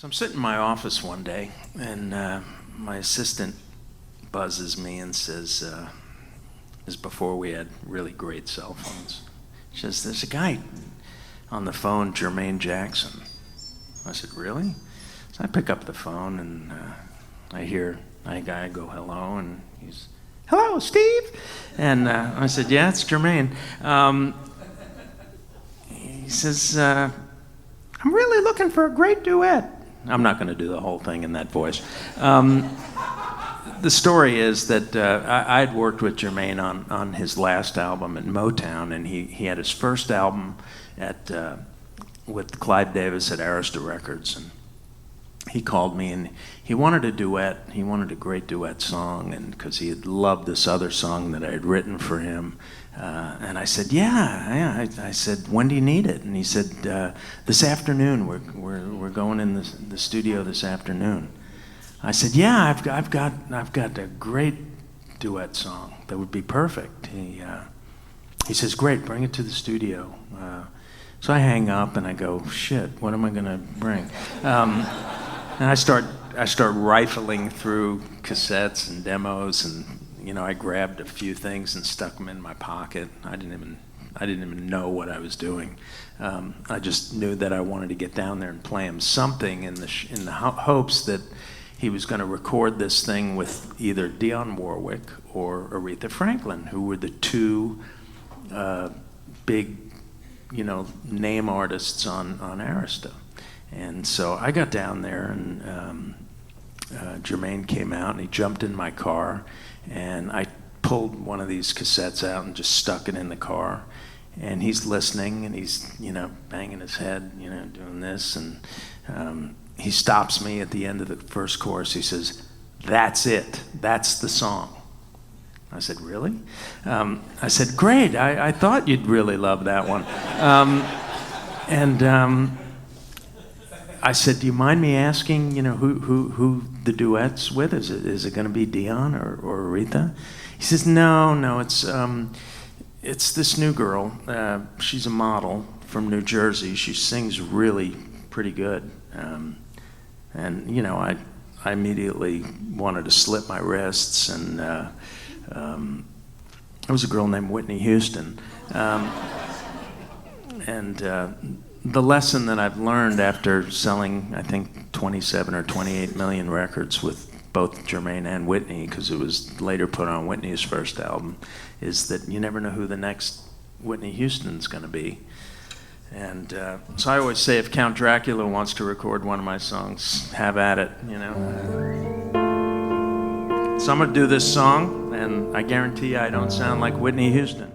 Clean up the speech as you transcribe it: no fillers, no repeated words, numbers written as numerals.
So I'm sitting in my office one day, and my assistant buzzes me and says, this is before we had really great cell phones. She says, there's a guy on the phone, Jermaine Jackson. I said, really? So I pick up the phone, and I hear a guy go, hello, and he's, hello, Steve? And I said, yeah, it's Jermaine. He says, I'm really looking for a great duet. I'm not going to do the whole thing in that voice. The story is that I'd worked with Jermaine on his last album at Motown, and he had his first album with Clive Davis at Arista Records, and he called me and he wanted a duet. He wanted a great duet song, and because he had loved this other song that I had written for him. And I said, yeah. I said, when do you need it? And he said, this afternoon. We're going in the studio this afternoon. I said, yeah, I've got a great duet song that would be perfect. He says, great, bring it to the studio. So I hang up and I go, shit, what am I gonna bring? And I start rifling through cassettes and demos, and I grabbed a few things and stuck them in my pocket. I didn't even know what I was doing. I just knew that I wanted to get down there and play him something in the hopes that he was going to record this thing with either Dionne Warwick or Aretha Franklin, who were the two big, name artists on Arista. And so I got down there, and Jermaine came out, and he jumped in my car, and I pulled one of these cassettes out and just stuck it in the car. And he's listening, and he's, banging his head, doing this, and he stops me at the end of the first chorus. He says, that's it. That's the song. I said, really? I said, great. I thought you'd really love that one. I said, do you mind me asking, who the duet's with? Is it going to be Dionne or Aretha? He says, no, it's this new girl. She's a model from New Jersey. She sings really pretty good. I immediately wanted to slip my wrists, and there was a girl named Whitney Houston. The lesson that I've learned after selling, I think, 27 or 28 million records with both Jermaine and Whitney, because it was later put on Whitney's first album, is that you never know who the next Whitney Houston's going to be. And so I always say, if Count Dracula wants to record one of my songs, have at it, So I'm going to do this song, and I guarantee I don't sound like Whitney Houston.